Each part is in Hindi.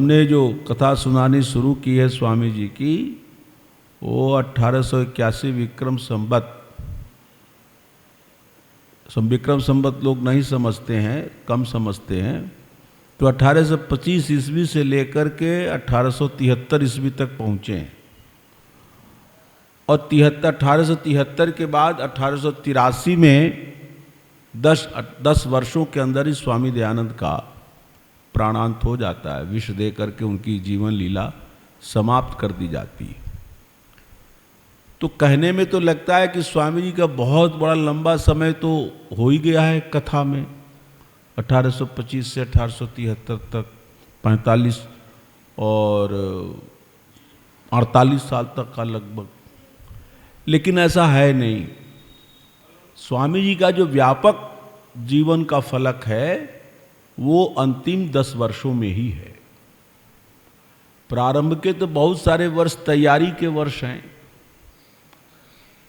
हमने जो कथा सुनानी शुरू की है स्वामी जी की, वो 1881 विक्रम संवत लोग नहीं समझते हैं, कम समझते हैं। तो 1825 ईस्वी से लेकर के 1873 ईस्वी तक पहुँचे हैं और 1873 के बाद 1883 में 10 वर्षों के अंदर ही स्वामी दयानंद का प्राणांत हो जाता है। विष दे करके उनकी जीवन लीला समाप्त कर दी जाती है। तो कहने में तो लगता है कि स्वामी जी का बहुत बड़ा लंबा समय तो हो ही गया है कथा में, 1825 से 1873 तक 45 और 48 साल तक का लगभग। लेकिन ऐसा है नहीं। स्वामी जी का जो व्यापक जीवन का फलक है वो अंतिम 10 वर्षों में ही है। प्रारंभ के तो बहुत सारे वर्ष तैयारी के वर्ष हैं।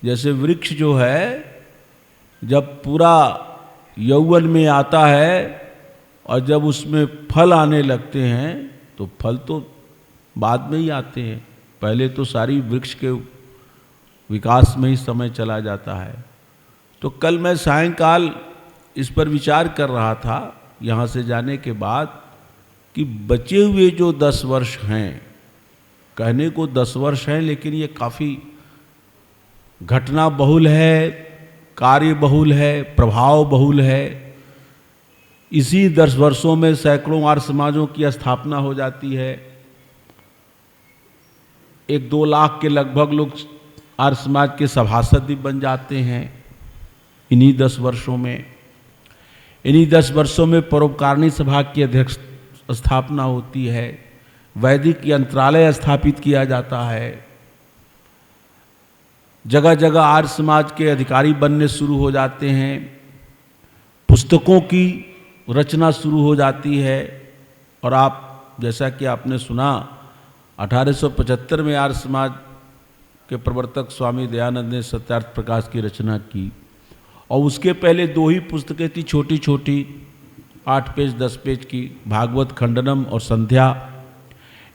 जैसे वृक्ष जो है जब पूरा यौवन में आता है और जब उसमें फल आने लगते हैं तो फल तो बाद में ही आते हैं, पहले तो सारी वृक्ष के विकास में ही समय चला जाता है। तो कल मैं सायंकाल इस पर विचार कर रहा था यहाँ से जाने के बाद कि बचे हुए जो 10 वर्ष हैं, कहने को 10 वर्ष हैं लेकिन ये काफ़ी घटना बहुल है, कार्य बहुल है, प्रभाव बहुल है। इसी 10 वर्षों में सैकड़ों आर्य समाजों की स्थापना हो जाती है। 1-2 लाख के लगभग लोग आर्य समाज के सभासद भी बन जाते हैं इन्हीं 10 वर्षों में। इन्हीं 10 वर्षों में परोपकारिणी सभा की अध्यक्ष स्थापना होती है, वैदिक यंत्रालय स्थापित किया जाता है, जगह जगह आर्य समाज के अधिकारी बनने शुरू हो जाते हैं, पुस्तकों की रचना शुरू हो जाती है। और आप जैसा कि आपने सुना 1875 में आर्य समाज के प्रवर्तक स्वामी दयानंद ने सत्यार्थ प्रकाश की रचना की और उसके पहले 2 ही पुस्तकें थी छोटी छोटी 8 पेज 10 पेज की, भागवत खंडनम और संध्या।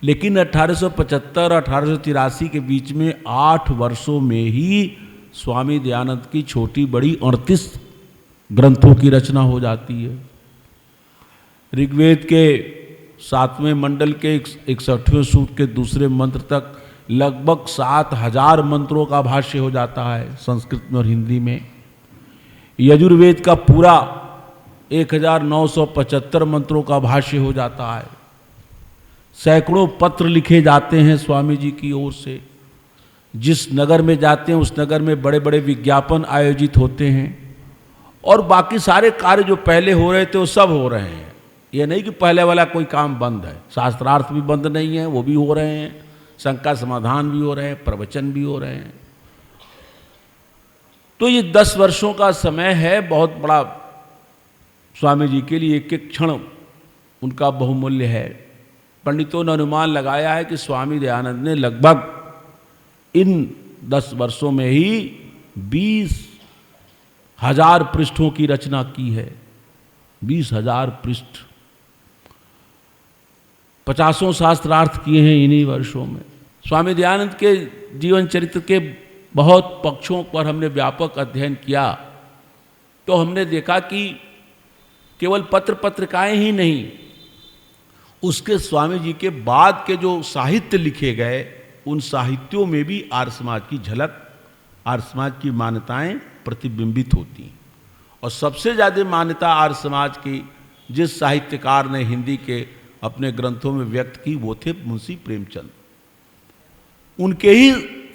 लेकिन 1875 1883 के बीच में 8 वर्षों में ही स्वामी दयानंद की छोटी बड़ी 38 ग्रंथों की रचना हो जाती है। ऋग्वेद के 7वें मंडल के 61वें सूक्त के दूसरे मंत्र तक लगभग 7000 मंत्रों का भाष्य हो जाता है संस्कृत में और हिंदी में। यजुर्वेद का पूरा 1975 मंत्रों का भाष्य हो जाता है। सैकड़ों पत्र लिखे जाते हैं स्वामी जी की ओर से। जिस नगर में जाते हैं उस नगर में बड़े बड़े विज्ञापन आयोजित होते हैं और बाकी सारे कार्य जो पहले हो रहे थे वो सब हो रहे हैं। ये नहीं कि पहले वाला कोई काम बंद है, शास्त्रार्थ भी बंद नहीं है, वो भी हो रहे हैं, शंका समाधान भी हो रहे हैं, प्रवचन भी हो रहे हैं। तो ये 10 वर्षों का समय है, बहुत बड़ा स्वामी जी के लिए। एक एक क्षण उनका बहुमूल्य है। पंडितों ने अनुमान लगाया है कि स्वामी दयानंद ने लगभग इन 10 वर्षों में ही 20,000 पृष्ठों की रचना की है। 20,000 पृष्ठ, 50 शास्त्रार्थ किए हैं इन्हीं वर्षों में। स्वामी दयानंद के जीवन चरित्र के बहुत पक्षों पर हमने व्यापक अध्ययन किया तो हमने देखा कि केवल पत्र पत्रिकाएं ही नहीं, उसके स्वामी जी के बाद के जो साहित्य लिखे गए उन साहित्यों में भी आर्य समाज की झलक, आर्य समाज की मान्यताएं प्रतिबिंबित होती हैं। और सबसे ज़्यादा मान्यता आर्य समाज की जिस साहित्यकार ने हिंदी के अपने ग्रंथों में व्यक्त की वो थे मुंशी प्रेमचंद। उनके ही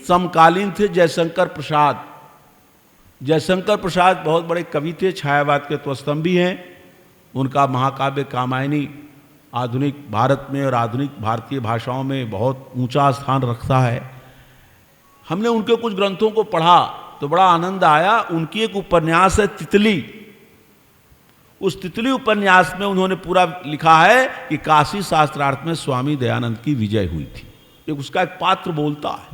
समकालीन थे जयशंकर प्रसाद। जयशंकर प्रसाद बहुत बड़े कवि थे, छायावाद के त्वस्तंभी हैं। उनका महाकाव्य कामायनी आधुनिक भारत में और आधुनिक भारतीय भाषाओं में बहुत ऊंचा स्थान रखता है। हमने उनके कुछ ग्रंथों को पढ़ा तो बड़ा आनंद आया। उनकी एक उपन्यास है तितली। उस तितली उपन्यास में उन्होंने पूरा लिखा है कि काशी शास्त्रार्थ में स्वामी दयानंद की विजय हुई थी। एक उसका एक पात्र बोलता है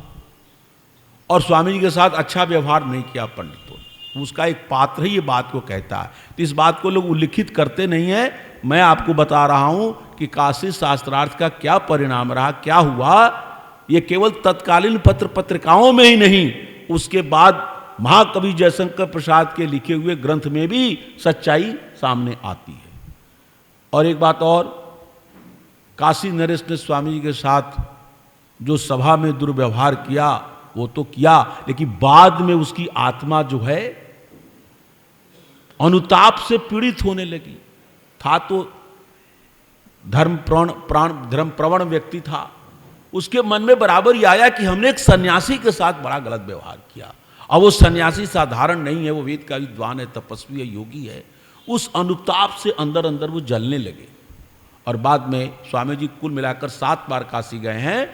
और स्वामी जी के साथ अच्छा व्यवहार नहीं किया पंडितों ने, उसका एक पात्र ही ये बात को कहता है। तो इस बात को लोग उल्लिखित करते नहीं है। मैं आपको बता रहा हूं कि काशी शास्त्रार्थ का क्या परिणाम रहा, क्या हुआ, ये केवल तत्कालीन पत्र पत्रिकाओं में ही नहीं, उसके बाद महाकवि जयशंकर प्रसाद के लिखे हुए ग्रंथ में भी सच्चाई सामने आती है। और एक बात और, काशी नरेश ने स्वामी जी के साथ जो सभा में दुर्व्यवहार किया वो तो किया, लेकिन बाद में उसकी आत्मा जो है अनुताप से पीड़ित होने लगी। था तो धर्म प्रवण व्यक्ति था, उसके मन में बराबर ही आया कि हमने एक सन्यासी के साथ बड़ा गलत व्यवहार किया। और वो सन्यासी साधारण नहीं है, वो वेद का विद्वान है, तपस्वी है, योगी है। उस अनुताप से अंदर अंदर वो जलने लगे। और बाद में स्वामी जी कुल मिलाकर 7 बार काशी गए हैं।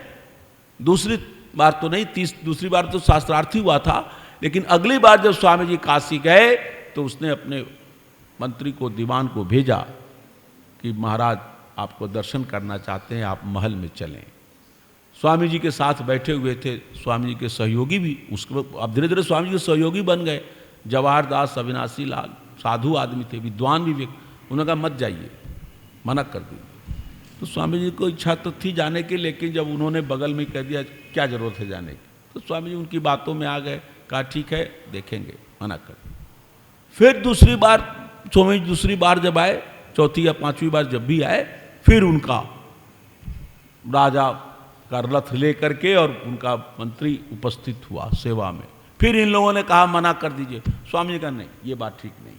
दूसरी बार तो नहीं, दूसरी बार तो शास्त्रार्थी हुआ था, लेकिन अगली बार जब स्वामी जी काशी गए तो उसने अपने मंत्री को, दीवान को भेजा कि महाराज आपको दर्शन करना चाहते हैं, आप महल में चलें। स्वामी जी के साथ बैठे हुए थे स्वामी जी के सहयोगी भी, उसके अब धीरे धीरे स्वामी जी के सहयोगी बन गए, जवाहर दास, अविनाशी लाल, साधु आदमी थे, विद्वान भी व्यक्ति। उन्होंने कहा मत जाइए, मना कर दीजिए। तो स्वामी जी को इच्छा तो थी जाने की, लेकिन जब उन्होंने बगल में कह दिया क्या जरूरत है जाने की, तो स्वामी जी उनकी बातों में आ गए, कहा ठीक है देखेंगे, मना कर दिया। फिर दूसरी बार स्वामी जी दूसरी बार जब आए, चौथी या 5वीं बार जब भी आए, फिर उनका राजा का रथ ले करके और उनका मंत्री उपस्थित हुआ सेवा में। फिर इन लोगों ने कहा मना कर दीजिए। स्वामी जी का नहीं, ये बात ठीक नहीं,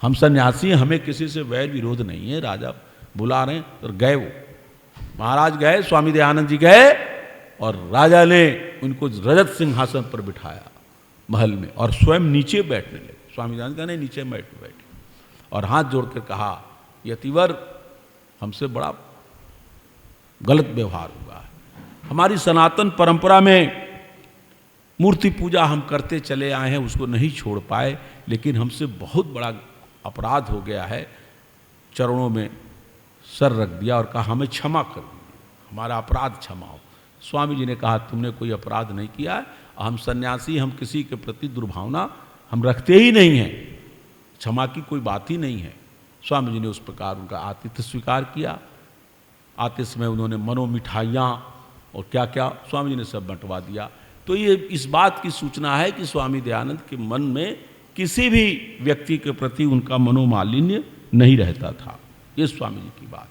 हम सन्यासी, हमें किसी से वैर विरोध नहीं है, राजा बुला रहे हैं। तो गए, वो महाराज गए, स्वामी दयानंद जी गए और राजा ने उनको रजत सिंहासन पर बिठाया महल में और स्वयं नीचे बैठने लगे। स्वामी दयानंद का नहीं, नीचे बैठे और हाथ जोड़कर कहा यतिवर हमसे बड़ा गलत व्यवहार हुआ है। हमारी सनातन परंपरा में मूर्ति पूजा हम करते चले आए हैं, उसको नहीं छोड़ पाए, लेकिन हमसे बहुत बड़ा अपराध हो गया है। चरणों में सर रख दिया और कहा हमें क्षमा कर दीजिए, हमारा अपराध क्षमा हो। स्वामी जी ने कहा तुमने कोई अपराध नहीं किया है, हम सन्यासी, हम किसी के प्रति दुर्भावना हम रखते ही नहीं हैं, क्षमा की कोई बात ही नहीं है। स्वामी जी ने उस प्रकार उनका आतिथ्य स्वीकार किया। आते समय उन्होंने मनो मिठाइयाँ और क्या क्या स्वामी जी ने सब बंटवा दिया। तो ये इस बात की सूचना है कि स्वामी दयानंद के मन में किसी भी व्यक्ति के प्रति उनका मनोमालिन्य नहीं रहता था। ये स्वामी जी की बात।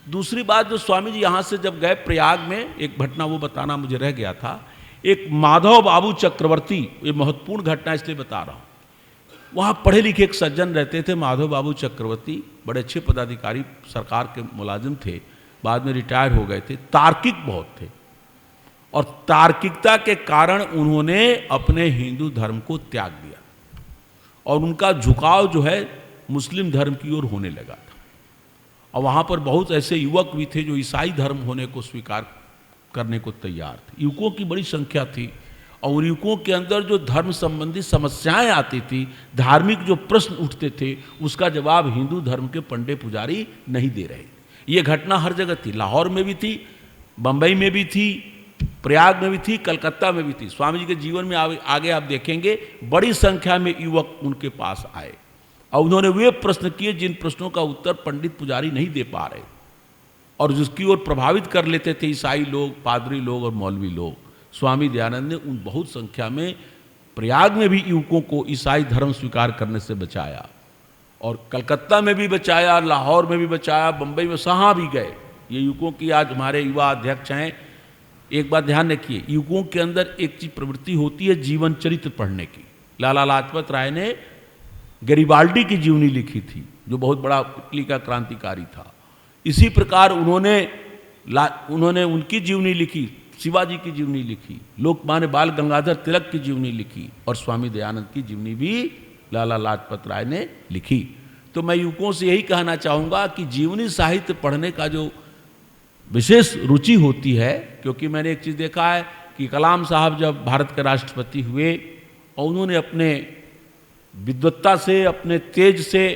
दूसरी बात, जो स्वामी जी यहाँ से जब गए प्रयाग में, एक घटना वो बताना मुझे रह गया था। एक माधव बाबू चक्रवर्ती, ये महत्वपूर्ण घटना इसलिए बता रहा हूँ, वहाँ पढ़े लिखे एक सज्जन रहते थे माधव बाबू चक्रवर्ती, बड़े अच्छे पदाधिकारी, सरकार के मुलाजिम थे, बाद में रिटायर हो गए थे, तार्किक बहुत थे और तार्किकता के कारण उन्होंने अपने हिंदू धर्म को त्याग दिया और उनका झुकाव जो है मुस्लिम धर्म की ओर होने लगा था। और वहाँ पर बहुत ऐसे युवक भी थे जो ईसाई धर्म होने को स्वीकार करने को तैयार थे। युवकों की बड़ी संख्या थी और उन युवकों के अंदर जो धर्म संबंधी समस्याएं आती थी, धार्मिक जो प्रश्न उठते थे, उसका जवाब हिंदू धर्म के पंडे पुजारी नहीं दे रहे। ये घटना हर जगह थी, लाहौर में भी थी, बंबई में भी थी, प्रयाग में भी थी, कलकत्ता में भी थी। स्वामी जी के जीवन में आगे आप देखेंगे बड़ी संख्या में युवक उनके पास आए और उन्होंने वे प्रश्न किए जिन प्रश्नों का उत्तर पंडित पुजारी नहीं दे पा रहे और जिसकी ओर प्रभावित कर लेते थे ईसाई लोग, पादरी लोग और मौलवी लोग। स्वामी दयानंद ने उन बहुत संख्या में प्रयाग में भी युवकों को ईसाई धर्म स्वीकार करने से बचाया और कलकत्ता में भी बचाया, लाहौर में भी बचाया, बंबई में, जहाँ भी गए। ये युवकों की आज हमारे युवा अध्यक्ष हैं। एक बात ध्यान रखिए, युवकों के अंदर एक चीज प्रवृत्ति होती है जीवन चरित्र पढ़ने की। लाला लाजपत राय ने गैरिबाल्डी की जीवनी लिखी थी जो बहुत बड़ा इटली का क्रांतिकारी था। इसी प्रकार उन्होंने उनकी जीवनी लिखी, शिवाजी की जीवनी लिखी, लोकमान्य बाल गंगाधर तिलक की जीवनी लिखी और स्वामी दयानंद की जीवनी भी लाला लाजपत राय ने लिखी। तो मैं युवकों से यही कहना चाहूँगा कि जीवनी साहित्य पढ़ने का जो विशेष रुचि होती है, क्योंकि मैंने एक चीज़ देखा है कि कलाम साहब जब भारत के राष्ट्रपति हुए और उन्होंने अपने विद्वत्ता से, अपने तेज से,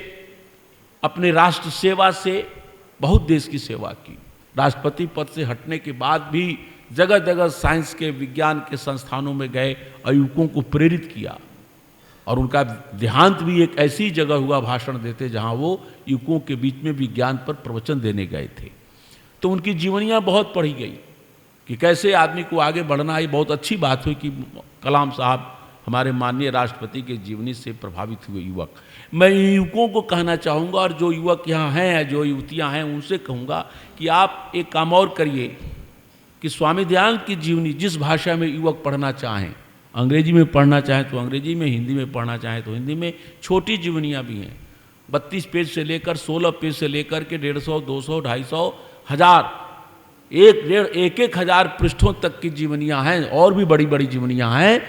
अपने राष्ट्र सेवा से बहुत देश की सेवा की। राष्ट्रपति पद से हटने के बाद भी जगह जगह साइंस के, विज्ञान के संस्थानों में गए और युवकों को प्रेरित किया और उनका देहांत भी एक ऐसी जगह हुआ भाषण देते जहां वो युवकों के बीच में विज्ञान पर प्रवचन देने गए थे। तो उनकी जीवनियाँ बहुत पढ़ी गई कि कैसे आदमी को आगे बढ़ना है। बहुत अच्छी बात हुई कि कलाम साहब हमारे माननीय राष्ट्रपति के जीवनी से प्रभावित हुए युवक। मैं युवकों को कहना चाहूँगा, और जो युवक यहाँ हैं, जो युवतियाँ हैं, उनसे कहूँगा कि आप एक काम और करिए कि स्वामी दयानंद की जीवनी जिस भाषा में युवक पढ़ना चाहें, अंग्रेजी में पढ़ना चाहें तो अंग्रेजी में, हिंदी में पढ़ना चाहें तो हिंदी में, छोटी जीवनियाँ भी हैं 32 पेज से लेकर 16 पेज से लेकर के 150, 200, 250, 1000, एक हजार पृष्ठों तक की जीवनियाँ हैं, और भी बड़ी बड़ी जीवनियाँ हैं।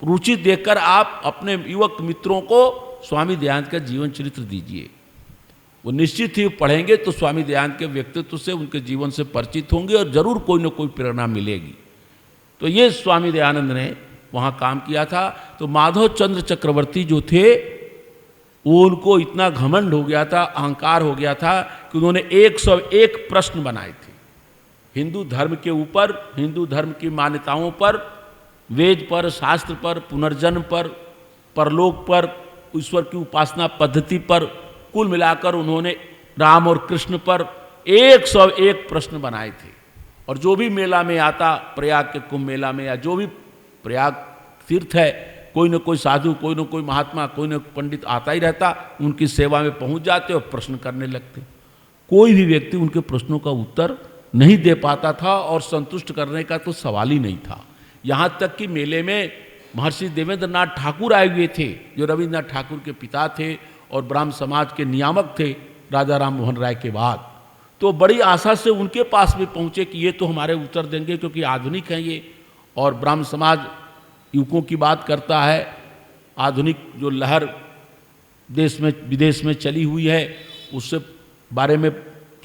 रुचि देखकर आप अपने युवक मित्रों को स्वामी दयानंद का जीवन चरित्र दीजिए। वो निश्चित ही पढ़ेंगे तो स्वामी दयानंद के व्यक्तित्व से, उनके जीवन से परिचित होंगे और जरूर कोई ना कोई प्रेरणा मिलेगी। तो ये स्वामी दयानंद ने वहाँ काम किया था। तो माधव चंद्र चक्रवर्ती जो थे, वो उनको इतना घमंड हो गया था, अहंकार हो गया था कि उन्होंने 101 प्रश्न बनाए थे हिंदू धर्म के ऊपर, हिंदू धर्म की मान्यताओं पर, वेद पर, शास्त्र पर, पुनर्जन्म पर, परलोक पर, ईश्वर की उपासना पद्धति पर, कुल मिलाकर उन्होंने राम और कृष्ण पर 101 प्रश्न बनाए थे। और जो भी मेला में आता, प्रयाग के कुंभ मेला में, या जो भी प्रयाग तीर्थ है, कोई न कोई साधु, कोई न कोई महात्मा, कोई न पंडित आता ही रहता, उनकी सेवा में पहुंच जाते और प्रश्न करने लगते। कोई भी व्यक्ति उनके प्रश्नों का उत्तर नहीं दे पाता था, और संतुष्ट करने का तो सवाल ही नहीं था। यहाँ तक कि मेले में महर्षि देवेंद्र नाथ ठाकुर आए हुए थे, जो रविन्द्रनाथ ठाकुर के पिता थे और ब्राह्म समाज के नियामक थे राजा राम मोहन राय के बाद। तो बड़ी आशा से उनके पास भी पहुँचे कि ये तो हमारे उत्तर देंगे, क्योंकि आधुनिक हैं ये, और ब्राह्म समाज युवकों की बात करता है। आधुनिक जो लहर देश में विदेश में चली हुई है, उससे बारे में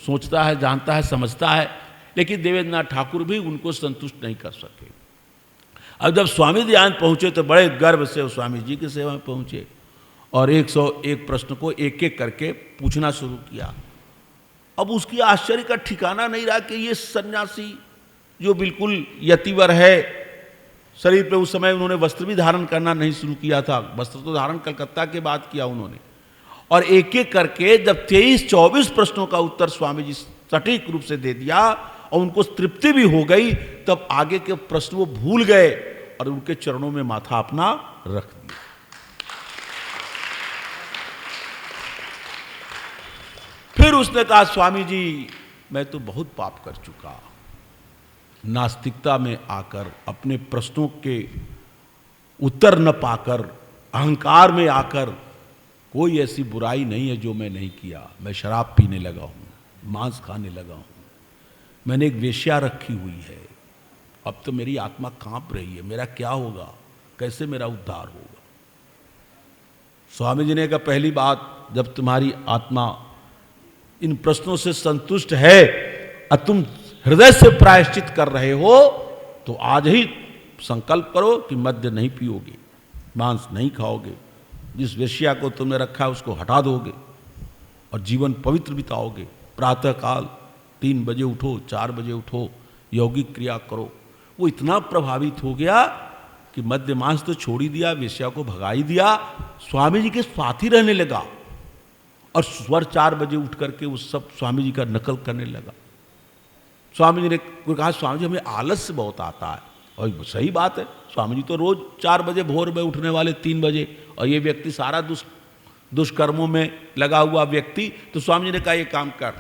सोचता है, जानता है, समझता है। लेकिन देवेंद्रनाथ ठाकुर भी उनको संतुष्ट नहीं कर सके। अब जब स्वामी दयानंद पहुँचे तो बड़े गर्व से वो स्वामी जी की सेवा में पहुँचे और 101 प्रश्न को एक एक करके पूछना शुरू किया। अब उसकी आश्चर्य का ठिकाना नहीं रहा कि ये सन्यासी जो बिल्कुल यतिवर है, शरीर पे उस समय उन्होंने वस्त्र भी धारण करना नहीं शुरू किया था, वस्त्र तो धारण कलकत्ता के बाद किया उन्होंने। और एक एक करके जब 23-24 प्रश्नों का उत्तर स्वामी जी सटीक रूप से दे दिया और उनको तृप्ति भी हो गई, तब आगे के प्रश्न वो भूल गए और उनके चरणों में माथा अपना रख दिया। फिर उसने कहा, स्वामी जी मैं तो बहुत पाप कर चुका, नास्तिकता में आकर, अपने प्रश्नों के उत्तर न पाकर, अहंकार में आकर, कोई ऐसी बुराई नहीं है जो मैं नहीं किया। मैं शराब पीने लगा हूँ, मांस खाने लगा हूँ, मैंने एक वेश्या रखी हुई है, अब तो मेरी आत्मा कांप रही है, मेरा क्या होगा, कैसे मेरा उद्धार होगा। स्वामी जी ने कहा, पहली बात, जब तुम्हारी आत्मा इन प्रश्नों से संतुष्ट है और तुम हृदय से प्रायश्चित कर रहे हो, तो आज ही संकल्प करो कि मद्य नहीं पियोगे, मांस नहीं खाओगे, जिस वेश्या को तुमने रखा है उसको हटा दोगे और जीवन पवित्र बिताओगे। प्रातःकाल 3 बजे उठो, 4 बजे उठो, यौगिक क्रिया करो। वो इतना प्रभावित हो गया कि मद्य मांस तो छोड़ ही दिया, वेश्या को भगा ही दिया, स्वामी जी के साथ ही रहने लगा और स्वर 4 बजे उठ करके वो सब स्वामी जी का नकल करने लगा। स्वामी जी ने कहा, स्वामी जी हमें आलस्य बहुत आता है, और सही बात है, स्वामी जी तो रोज 4 बजे भोर में उठने वाले, 3 बजे, और ये व्यक्ति सारा दुष्कर्मों में लगा हुआ व्यक्ति। तो स्वामी जी ने कहा, ये काम कर,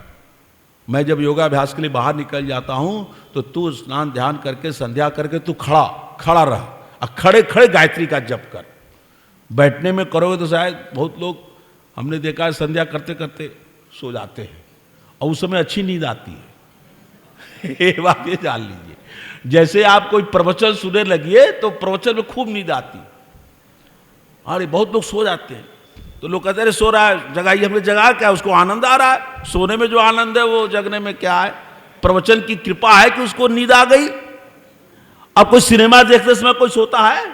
मैं जब योगाभ्यास के लिए बाहर निकल जाता हूँ तो तू स्नान ध्यान करके संध्या करके तू खड़ा रह और खड़े खड़े गायत्री का जप कर। बैठने में करोगे तो शायद बहुत लोग हमने देखा है संध्या करते करते सो जाते हैं और उस समय अच्छी नींद आती है। ये बात ये जान लीजिए, जैसे आप कोई प्रवचन सुनने लगिए तो प्रवचन में खूब नींद आती है। अरे बहुत लोग सो जाते हैं तो लोग कहते हैं सो रहा है, जगाइए। हमने जगा क्या, उसको आनंद आ रहा है, सोने में जो आनंद है वो जगने में क्या है। प्रवचन की कृपा है कि उसको नींद आ गई। अब कोई सिनेमा देखते समय कोई सोता है?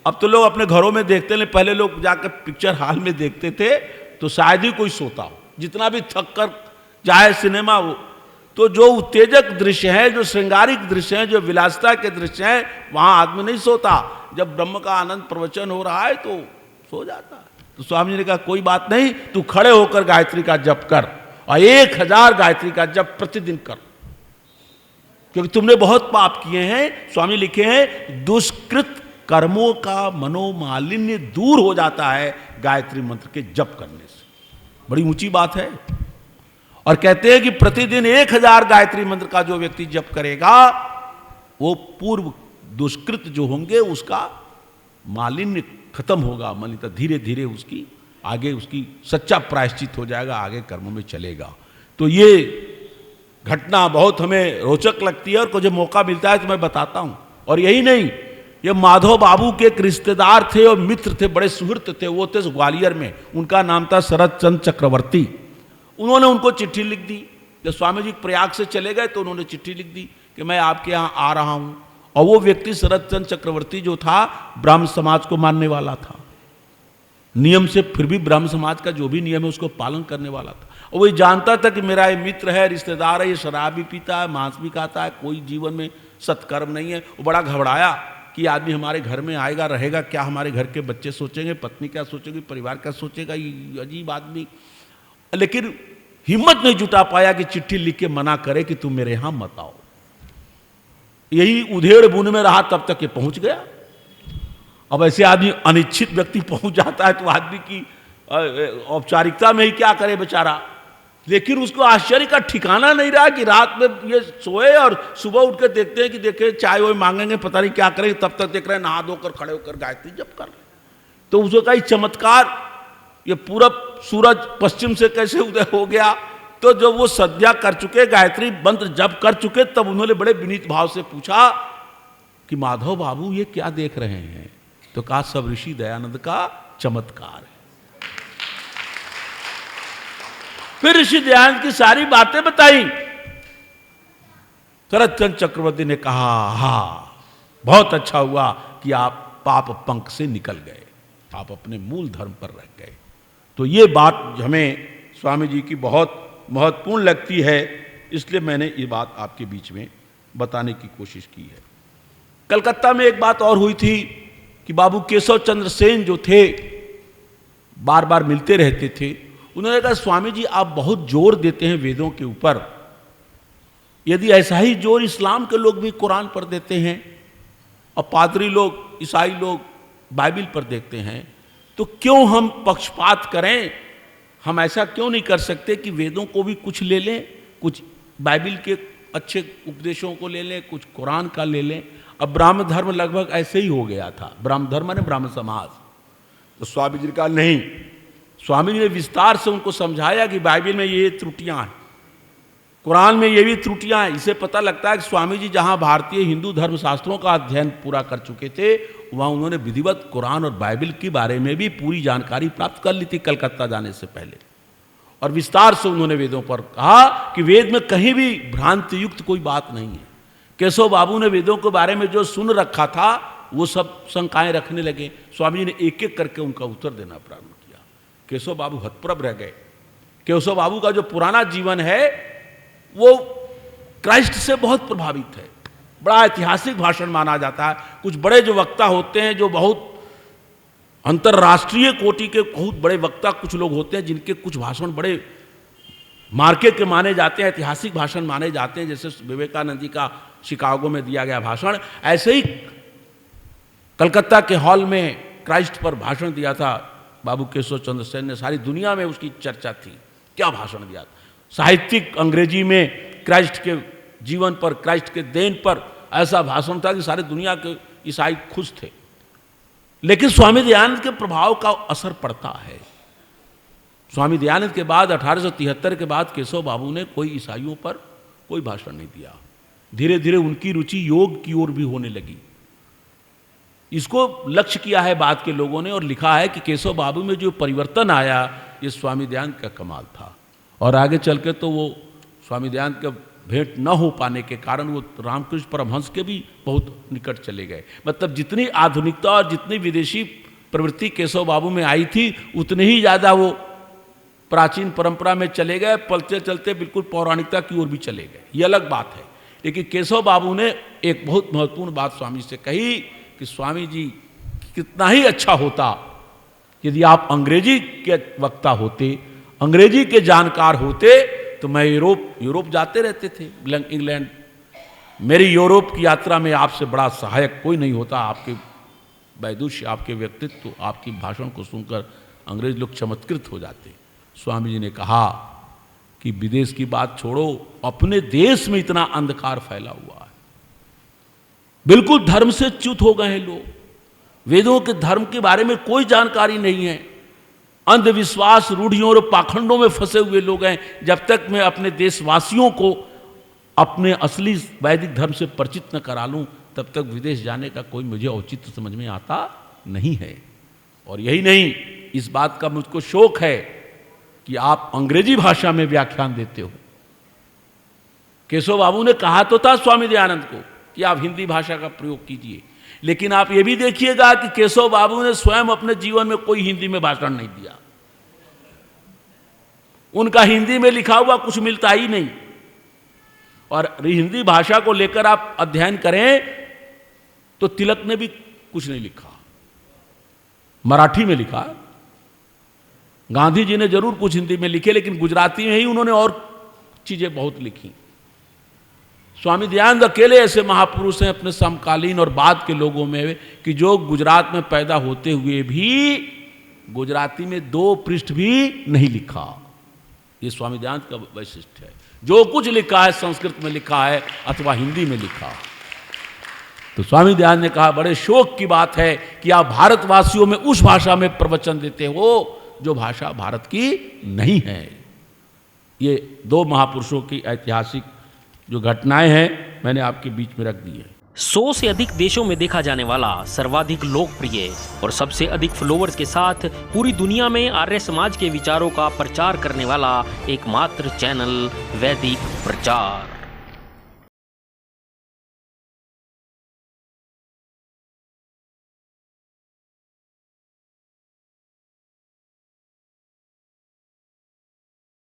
अब तो लोग अपने घरों में देखते हैं, पहले लोग जाकर पिक्चर हॉल में देखते थे तो शायद ही कोई सोता हो, जितना भी थक कर जाए सिनेमा वो। तो जो उत्तेजक दृश्य है, जो श्रृंगारिक दृश्य है, जो विलासिता के दृश्य है, वहां आदमी नहीं सोता। जब ब्रह्म का आनंद प्रवचन हो रहा है तो सो जाता है। तो स्वामी जी ने कहा, कोई बात नहीं, तू खड़े होकर गायत्री का जप कर और 1000 गायत्री का जप प्रतिदिन कर, क्योंकि तुमने बहुत पाप किए हैं। स्वामी लिखे हैं दुष्कृत कर्मों का मनोमालिन्य दूर हो जाता है गायत्री मंत्र के जप करने से। बड़ी ऊंची बात है। और कहते हैं कि प्रतिदिन 1000 गायत्री मंत्र का जो व्यक्ति जप करेगा वो पूर्व दुष्कृत जो होंगे उसका मालिन्य खत्म होगा, मालिन्य धीरे धीरे उसकी आगे उसकी सच्चा प्रायश्चित हो जाएगा, आगे कर्मों में चलेगा। तो ये घटना बहुत हमें रोचक लगती है और मुझे मौका मिलता है तो मैं बताता हूं। और यही नहीं, ये माधव बाबू के एक रिश्तेदार थे और मित्र थे, बड़े सुहृत थे, वो थे ग्वालियर में, उनका नाम था शरद चंद्र चक्रवर्ती। उन्होंने उनको चिट्ठी लिख दी। जब स्वामी जी प्रयाग से चले गए तो उन्होंने चिट्ठी लिख दी कि मैं आपके यहाँ आ रहा हूँ। और वो व्यक्ति शरद चंद्र चक्रवर्ती जो था ब्राह्मण समाज को मानने वाला था, नियम से, फिर भी ब्राह्मण समाज का जो भी नियम है उसको पालन करने वाला था। और वो जानता था कि मेरा ये मित्र है, रिश्तेदार है, ये शराब भी पीता है, मांस भी खाता है, कोई जीवन में सत्कर्म नहीं है। वो बड़ा घबराया कि आदमी हमारे घर में आएगा, रहेगा क्या, हमारे घर के बच्चे सोचेंगे, पत्नी क्या सोचेगी, परिवार क्या सोचेगा, ये अजीब आदमी। लेकिन हिम्मत नहीं जुटा पाया कि चिट्ठी लिख के मना करे कि तुम मेरे यहां मत आओ। यही उधेड़ बुन में रहा तब तक ये पहुंच गया। अब ऐसे आदमी अनिच्छित व्यक्ति पहुंच जाता है तो आदमी की औपचारिकता में ही क्या करे बेचारा। लेकिन उसको आश्चर्य का ठिकाना नहीं रहा कि रात में ये सोए और सुबह उठ के देखते हैं कि देखे चाय वाय मांगेंगे, पता नहीं क्या करेंगे, तब तक देख रहे हैं नहा धोकर खड़े होकर गायत्री जप कर रहे। तो उसको कई चमत्कार, ये पूरब सूरज पश्चिम से कैसे उदय हो गया। तो जब वो सद्या कर चुके, गायत्री मंत्र जप कर चुके, तब उन्होंने बड़े विनीत भाव से पूछा कि माधव बाबू ये क्या देख रहे हैं। तो कहा सब ऋषि दयानंद का चमत्कार है। फिर ऋषि दयानंद की सारी बातें बताई। शरद चंद्र चक्रवर्ती ने कहा हाँ बहुत अच्छा हुआ कि आप पाप पंख से निकल गए, आप अपने मूल धर्म पर रह गए। तो ये बात हमें स्वामी जी की बहुत महत्वपूर्ण लगती है, इसलिए मैंने ये बात आपके बीच में बताने की कोशिश की है। कलकत्ता में एक बात और हुई थी कि बाबू केशव चंद्र सेन जो थे बार बार मिलते रहते थे। उन्होंने कहा स्वामी जी आप बहुत जोर देते हैं वेदों के ऊपर, यदि ऐसा ही जोर इस्लाम के लोग भी कुरान पर देते हैं और पादरी लोग, ईसाई लोग बाइबिल पर देखते हैं, तो क्यों हम पक्षपात करें। हम ऐसा क्यों नहीं कर सकते कि वेदों को भी कुछ ले लें, कुछ बाइबिल के अच्छे उपदेशों को ले लें, कुछ कुरान का ले लें। अब ब्राह्मण धर्म लगभग ऐसे ही हो गया था, ब्राह्मण धर्म ने ब्राह्मण समाज। तो स्वामी जी ने कहा नहीं, स्वामी जी ने विस्तार से उनको समझाया कि बाइबिल में ये त्रुटियां हैं, कुरान में ये भी त्रुटियां हैं। इसे पता लगता है कि स्वामी जी जहां भारतीय हिंदू धर्म शास्त्रों का अध्ययन पूरा कर चुके थे, वहां उन्होंने विधिवत कुरान और बाइबिल के बारे में भी पूरी जानकारी प्राप्त कर ली थी कलकत्ता जाने से पहले। और विस्तार से उन्होंने वेदों पर कहा कि वेद में कहीं भी भ्रांति युक्त कोई बात नहीं है। केशव बाबू ने वेदों के बारे में जो सुन रखा था वो सब शंकाएं रखने लगे। स्वामी जी ने एक एक करके उनका उत्तर देना प्रारंभ किया। केशव बाबू हतप्रभ रह गए। केशव बाबू का जो पुराना जीवन है वो क्राइस्ट से बहुत प्रभावित है, बड़ा ऐतिहासिक भाषण माना जाता है। कुछ बड़े जो वक्ता होते हैं, जो बहुत अंतर्राष्ट्रीय कोटि के बहुत बड़े वक्ता कुछ लोग होते हैं जिनके कुछ भाषण बड़े मार्के के माने जाते हैं, ऐतिहासिक भाषण माने जाते हैं, जैसे विवेकानंद जी का शिकागो में दिया गया भाषण। ऐसे ही कलकत्ता के हॉल में क्राइस्ट पर भाषण दिया था बाबू केशव चंद्र सेन ने, सारी दुनिया में उसकी चर्चा थी। क्या भाषण दिया था, साहित्यिक अंग्रेजी में क्राइस्ट के जीवन पर, क्राइस्ट के देन पर ऐसा भाषण था कि सारी दुनिया के ईसाई खुश थे। लेकिन स्वामी दयानंद के प्रभाव का असर पड़ता है। स्वामी दयानंद के बाद 1873 के बाद केशव बाबू ने कोई ईसाइयों पर कोई भाषण नहीं दिया। धीरे धीरे उनकी रुचि योग की ओर भी होने लगी। इसको लक्ष्य किया है बाद के लोगों ने और लिखा है कि केशव बाबू में जो परिवर्तन आया ये स्वामी दयानंद का कमाल था। और आगे चल के तो वो स्वामी दयानंद का भेंट न हो पाने के कारण वो रामकृष्ण परमहंस के भी बहुत निकट चले गए। मतलब जितनी आधुनिकता और जितनी विदेशी प्रवृत्ति केशव बाबू में आई थी उतने ही ज़्यादा वो प्राचीन परंपरा में चले गए, चलते चलते बिल्कुल पौराणिकता की ओर भी चले गए। ये अलग बात है। लेकिन केशव बाबू ने एक बहुत महत्वपूर्ण बात स्वामी से कही कि स्वामी जी कितना ही अच्छा होता यदि आप अंग्रेजी के वक्ता होते, अंग्रेजी के जानकार होते तो मैं यूरोप जाते रहते थे, इंग्लैंड। मेरी यूरोप की यात्रा में आपसे बड़ा सहायक कोई नहीं होता। आपके वैदुष्य, आपके व्यक्तित्व, आपकी भाषण को सुनकर अंग्रेज लोग चमत्कृत हो जाते। स्वामी जी ने कहा कि विदेश की बात छोड़ो, अपने देश में इतना अंधकार फैला हुआ है, बिल्कुल धर्म से च्युत हो गए हैं लोग। वेदों के धर्म के बारे में कोई जानकारी नहीं है, अंधविश्वास, रूढ़ियों और पाखंडों में फंसे हुए लोग हैं। जब तक मैं अपने देशवासियों को अपने असली वैदिक धर्म से परिचित न करा लूं, तब तक विदेश जाने का कोई मुझे औचित्य समझ में आता नहीं है। और यही नहीं, इस बात का मुझको शौक है कि आप अंग्रेजी भाषा में व्याख्यान देते हो। केशव बाबू ने कहा तो था स्वामी दयानंद को कि आप हिंदी भाषा का प्रयोग कीजिए, लेकिन आप ये भी देखिएगा कि केशव बाबू ने स्वयं अपने जीवन में कोई हिंदी में भाषण नहीं दिया। उनका हिंदी में लिखा हुआ कुछ मिलता ही नहीं। और हिंदी भाषा को लेकर आप अध्ययन करें तो तिलक ने भी कुछ नहीं लिखा, मराठी में लिखा। गांधी जी ने जरूर कुछ हिंदी में लिखे, लेकिन गुजराती में ही उन्होंने और चीजें बहुत लिखी। स्वामी दयानंद अकेले ऐसे महापुरुष हैं अपने समकालीन और बाद के लोगों में कि जो गुजरात में पैदा होते हुए भी गुजराती में 2 पृष्ठ भी नहीं लिखा। ये स्वामी दयानंद का वैशिष्ट्य है। जो कुछ लिखा है संस्कृत में लिखा है अथवा हिंदी में लिखा। तो स्वामी दयानंद ने कहा, बड़े शौक की बात है कि आप भारतवासियों में उस भाषा में प्रवचन देते हो जो भाषा भारत की नहीं है। ये 2 महापुरुषों की ऐतिहासिक जो घटनाएं हैं मैंने आपके बीच में रख दी है। 100 से अधिक देशों में देखा जाने वाला, सर्वाधिक लोकप्रिय और सबसे अधिक फॉलोअर्स के साथ पूरी दुनिया में आर्य समाज के विचारों का प्रचार करने वाला एकमात्र चैनल वैदिक प्रचार।